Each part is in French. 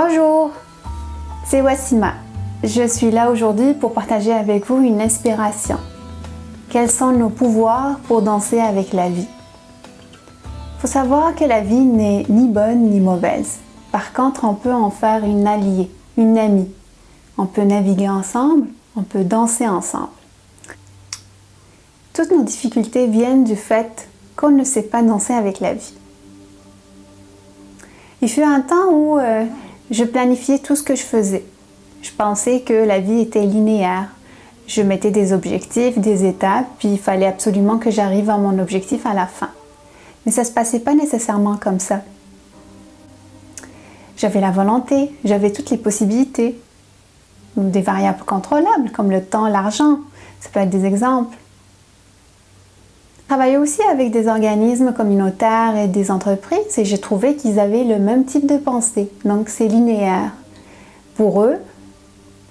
Bonjour, c'est Wassima. Je suis là aujourd'hui pour partager avec vous une inspiration. Quels sont nos pouvoirs pour danser avec la vie? Il faut savoir que la vie n'est ni bonne ni mauvaise. Par contre, on peut en faire une alliée, une amie. On peut naviguer ensemble, on peut danser ensemble. Toutes nos difficultés viennent du fait qu'on ne sait pas danser avec la vie. Il fut un temps où je planifiais tout ce que je faisais. Je pensais que la vie était linéaire. Je mettais des objectifs, des étapes, puis il fallait absolument que j'arrive à mon objectif à la fin. Mais ça ne se passait pas nécessairement comme ça. J'avais la volonté, j'avais toutes les possibilités. Des variables contrôlables comme le temps, l'argent, ça peut être des exemples. Je travaillais aussi avec des organismes communautaires et des entreprises et j'ai trouvé qu'ils avaient le même type de pensée, donc c'est linéaire. Pour eux,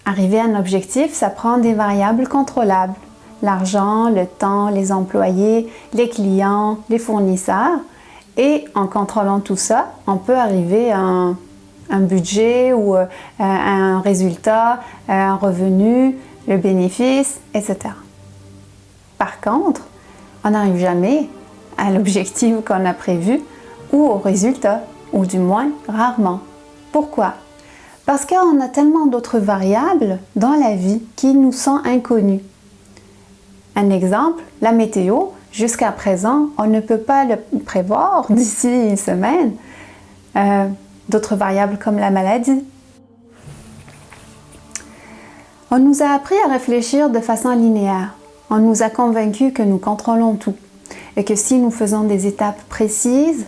arriver à un objectif, ça prend des variables contrôlables. L'argent, le temps, les employés, les clients, les fournisseurs. Et en contrôlant tout ça, on peut arriver à un budget ou à un résultat, un revenu, le bénéfice, etc. Par contre, on n'arrive jamais à l'objectif qu'on a prévu ou au résultat, ou du moins rarement. Pourquoi? Parce qu'on a tellement d'autres variables dans la vie qui nous sont inconnues. Un exemple, la météo, jusqu'à présent, on ne peut pas le prévoir d'ici une semaine. D'autres variables comme la maladie. On nous a appris à réfléchir de façon linéaire. On nous a convaincus que nous contrôlons tout et que si nous faisons des étapes précises,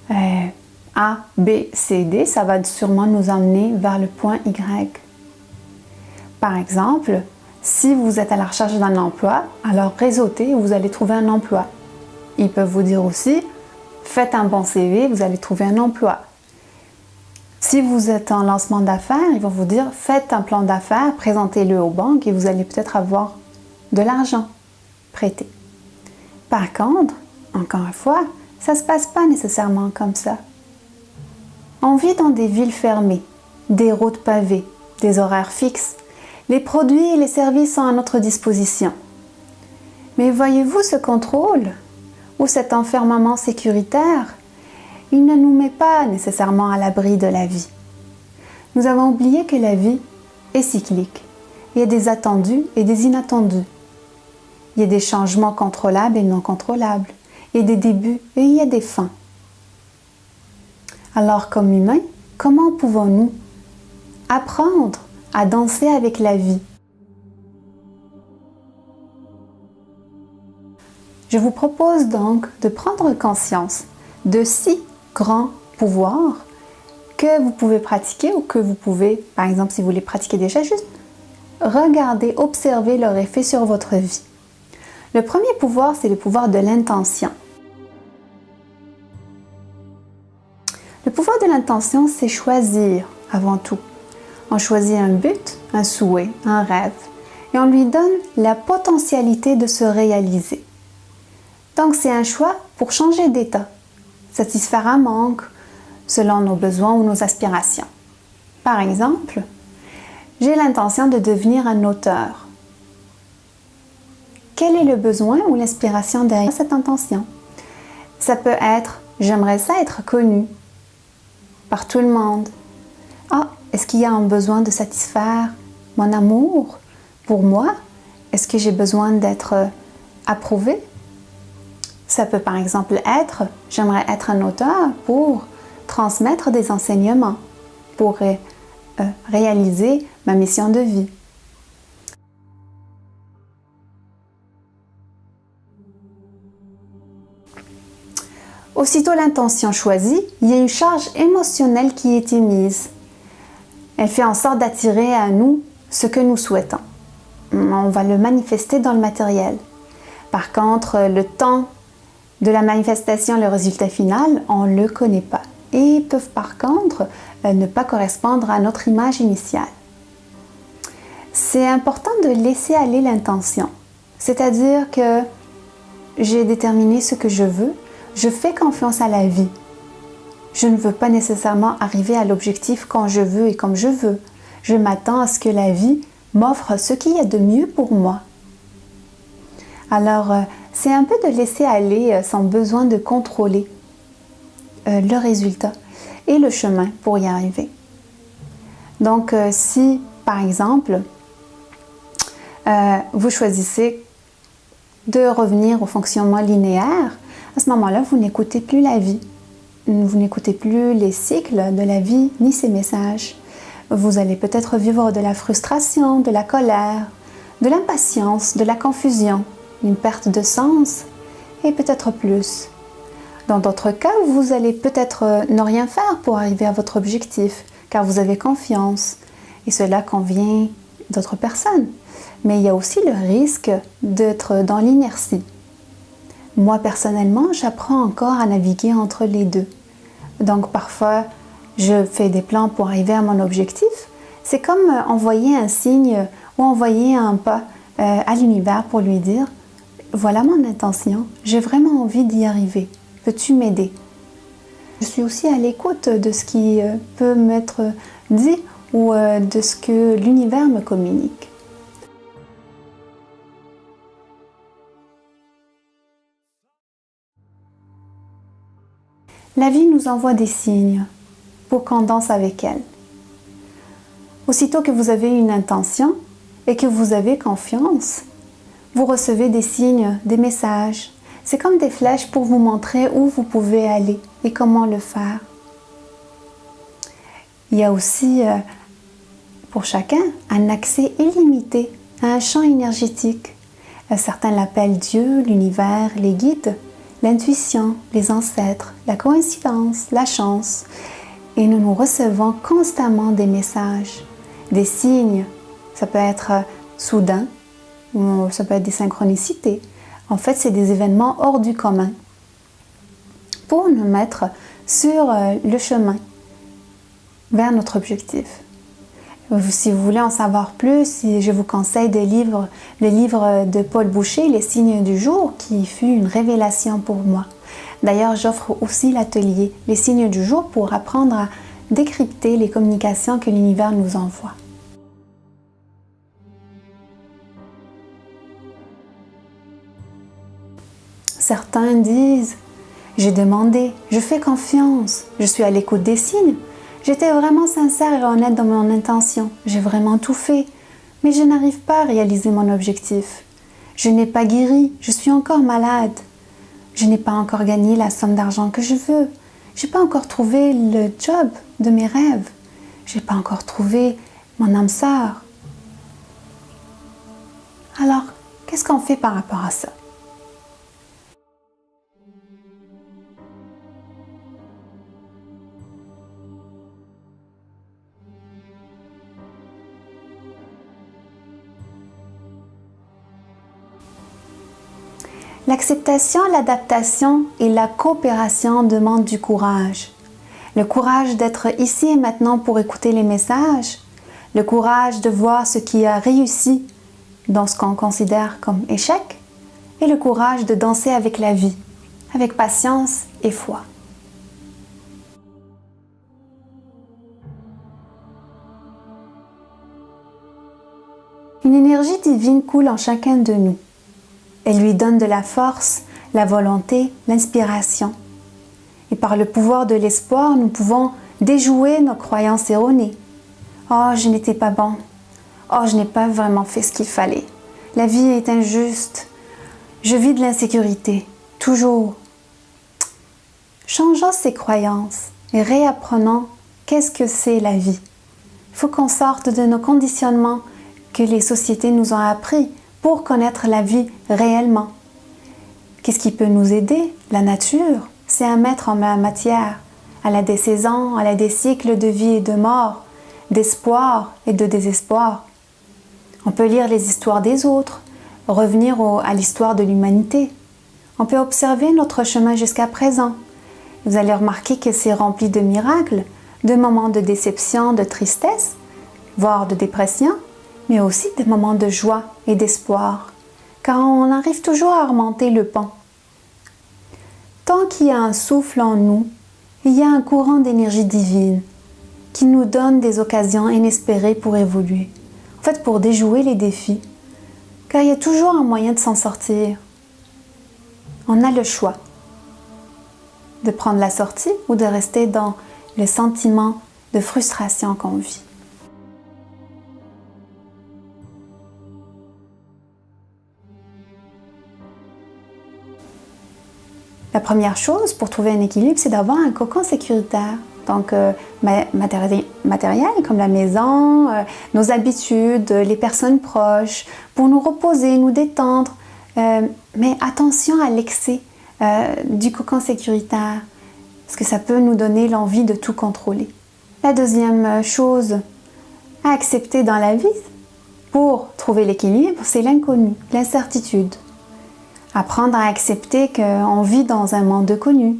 A, B, C, D, ça va sûrement nous emmener vers le point Y. Par exemple, si vous êtes à la recherche d'un emploi, alors réseautez et vous allez trouver un emploi. Ils peuvent vous dire aussi, faites un bon CV, vous allez trouver un emploi. Si vous êtes en lancement d'affaires, ils vont vous dire, faites un plan d'affaires, présentez-le aux banques et vous allez peut-être avoir de l'argent prêté. Par contre, encore une fois, ça ne se passe pas nécessairement comme ça. On vit dans des villes fermées, des routes pavées, des horaires fixes. Les produits et les services sont à notre disposition. Mais voyez-vous ce contrôle ou cet enfermement sécuritaire, il ne nous met pas nécessairement à l'abri de la vie. Nous avons oublié que la vie est cyclique. Il y a des attendus et des inattendus. Il y a des changements contrôlables et non contrôlables. Il y a des débuts et il y a des fins. Alors, comme humains, comment pouvons-nous apprendre à danser avec la vie? Je vous propose donc de prendre conscience de 6 grands pouvoirs que vous pouvez pratiquer ou que vous pouvez, par exemple, si vous les pratiquez déjà, juste regarder, observer leur effet sur votre vie. Le premier pouvoir, c'est le pouvoir de l'intention. Le pouvoir de l'intention, c'est choisir avant tout. On choisit un but, un souhait, un rêve, et on lui donne la potentialité de se réaliser. Donc, c'est un choix pour changer d'état, satisfaire un manque selon nos besoins ou nos aspirations. Par exemple, j'ai l'intention de devenir un auteur. Quel est le besoin ou l'inspiration derrière cette intention? Ça peut être « j'aimerais ça être connu par tout le monde ». Ah, est-ce qu'il y a un besoin de satisfaire mon amour pour moi? Est-ce que j'ai besoin d'être approuvé? Ça peut par exemple être « j'aimerais être un auteur pour transmettre des enseignements, pour réaliser ma mission de vie ». Aussitôt l'intention choisie, il y a une charge émotionnelle qui est émise. Elle fait en sorte d'attirer à nous ce que nous souhaitons. On va le manifester dans le matériel. Par contre, le temps de la manifestation, le résultat final, on ne le connaît pas. Et ils peuvent par contre ne pas correspondre à notre image initiale. C'est important de laisser aller l'intention. C'est-à-dire que j'ai déterminé ce que je veux, je fais confiance à la vie. Je ne veux pas nécessairement arriver à l'objectif quand je veux et comme je veux. Je m'attends à ce que la vie m'offre ce qu'il y a de mieux pour moi. Alors, c'est un peu de laisser aller sans besoin de contrôler le résultat et le chemin pour y arriver. Donc, si, par exemple, vous choisissez de revenir au fonctionnement linéaire, à ce moment-là, vous n'écoutez plus la vie. Vous n'écoutez plus les cycles de la vie ni ses messages. Vous allez peut-être vivre de la frustration, de la colère, de l'impatience, de la confusion, une perte de sens et peut-être plus. Dans d'autres cas, vous allez peut-être ne rien faire pour arriver à votre objectif, car vous avez confiance et cela convient d'autres personnes. Mais il y a aussi le risque d'être dans l'inertie. Moi, personnellement, j'apprends encore à naviguer entre les deux. Donc, parfois, je fais des plans pour arriver à mon objectif. C'est comme envoyer un signe ou envoyer un pas à l'univers pour lui dire « Voilà mon intention, j'ai vraiment envie d'y arriver. Peux-tu m'aider ?» Je suis aussi à l'écoute de ce qui peut m'être dit ou de ce que l'univers me communique. La vie nous envoie des signes pour qu'on danse avec elle. Aussitôt que vous avez une intention et que vous avez confiance, vous recevez des signes, des messages. C'est comme des flèches pour vous montrer où vous pouvez aller et comment le faire. Il y a aussi pour chacun un accès illimité à un champ énergétique. Certains l'appellent Dieu, l'univers, les guides, l'intuition, les ancêtres, la coïncidence, la chance. Et nous recevons constamment des messages, des signes. Ça peut être soudain, ou ça peut être des synchronicités. En fait, c'est des événements hors du commun pour nous mettre sur le chemin vers notre objectif. Si vous voulez en savoir plus, je vous conseille le livre de Paul Boucher, Les signes du jour, qui fut une révélation pour moi. D'ailleurs, j'offre aussi l'atelier Les signes du jour pour apprendre à décrypter les communications que l'univers nous envoie. Certains disent « J'ai demandé, je fais confiance, je suis à l'écoute des signes. J'étais vraiment sincère et honnête dans mon intention. J'ai vraiment tout fait, mais je n'arrive pas à réaliser mon objectif. Je n'ai pas guéri, je suis encore malade. Je n'ai pas encore gagné la somme d'argent que je veux. Je n'ai pas encore trouvé le job de mes rêves. Je n'ai pas encore trouvé mon âme sœur. » Alors, qu'est-ce qu'on fait par rapport à ça? L'acceptation, l'adaptation et la coopération demandent du courage. Le courage d'être ici et maintenant pour écouter les messages, le courage de voir ce qui a réussi dans ce qu'on considère comme échec, et le courage de danser avec la vie, avec patience et foi. Une énergie divine coule en chacun de nous. Elle lui donne de la force, la volonté, l'inspiration. Et par le pouvoir de l'espoir, nous pouvons déjouer nos croyances erronées. « Oh, je n'étais pas bon. Oh, je n'ai pas vraiment fait ce qu'il fallait. La vie est injuste. Je vis de l'insécurité. Toujours. » Changeons ces croyances et réapprenons qu'est-ce que c'est la vie. Il faut qu'on sorte de nos conditionnements que les sociétés nous ont appris pour connaître la vie réellement. Qu'est-ce qui peut nous aider? La nature, c'est un maître en matière. Elle a des saisons, elle a des cycles de vie et de mort, d'espoir et de désespoir. On peut lire les histoires des autres, revenir à l'histoire de l'humanité. On peut observer notre chemin jusqu'à présent. Vous allez remarquer que c'est rempli de miracles, de moments de déception, de tristesse, voire de dépression, mais aussi des moments de joie et d'espoir, car on arrive toujours à remonter le pont. Tant qu'il y a un souffle en nous, Il y a un courant d'énergie divine qui nous donne des occasions inespérées pour évoluer. En fait, pour déjouer les défis, car il y a toujours un moyen de s'en sortir. On a le choix de prendre la sortie ou de rester dans le sentiment de frustration qu'on vit. La première chose pour trouver un équilibre, c'est d'avoir un cocon sécuritaire. Donc, matériel comme la maison, nos habitudes, les personnes proches, pour nous reposer, nous détendre. Mais attention à l'excès du cocon sécuritaire, parce que ça peut nous donner l'envie de tout contrôler. La deuxième chose à accepter dans la vie pour trouver l'équilibre, c'est l'inconnu, l'incertitude. Apprendre à accepter qu'on vit dans un monde connu.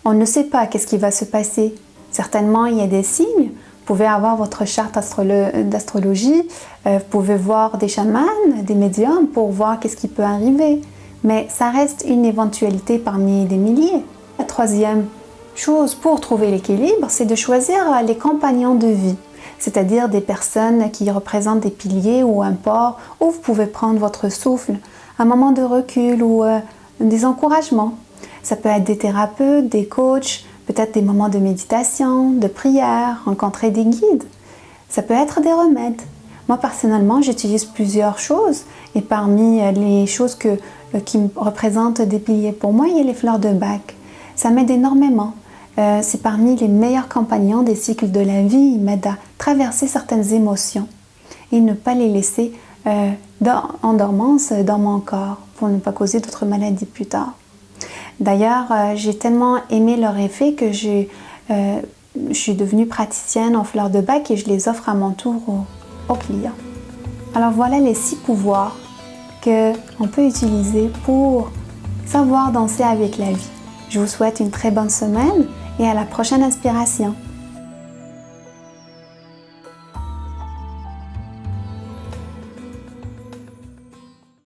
On ne sait pas qu'est-ce qui va se passer. Certainement, il y a des signes. Vous pouvez avoir votre charte d'astrologie, vous pouvez voir des chamans, des médiums pour voir qu'est-ce qui peut arriver. Mais ça reste une éventualité parmi des milliers. La troisième chose pour trouver l'équilibre, c'est de choisir les compagnons de vie, c'est-à-dire des personnes qui représentent des piliers ou un port où vous pouvez prendre votre souffle, un moment de recul ou des encouragements. Ça peut être des thérapeutes, des coachs, peut-être des moments de méditation, de prière, rencontrer des guides. Ça peut être des remèdes. Moi, personnellement, j'utilise plusieurs choses et parmi les choses qui me représentent des piliers pour moi, il y a les fleurs de bac. Ça m'aide énormément. C'est parmi les meilleurs compagnons des cycles de la vie. Ils m'aident à traverser certaines émotions et ne pas les laisser en dormance dans mon corps pour ne pas causer d'autres maladies plus tard. D'ailleurs, j'ai tellement aimé leur effet que je suis devenue praticienne en fleurs de bac et je les offre à mon tour aux clients. Alors voilà les 6 pouvoirs qu'on peut utiliser pour savoir danser avec la vie. Je vous souhaite une très bonne semaine et à la prochaine inspiration.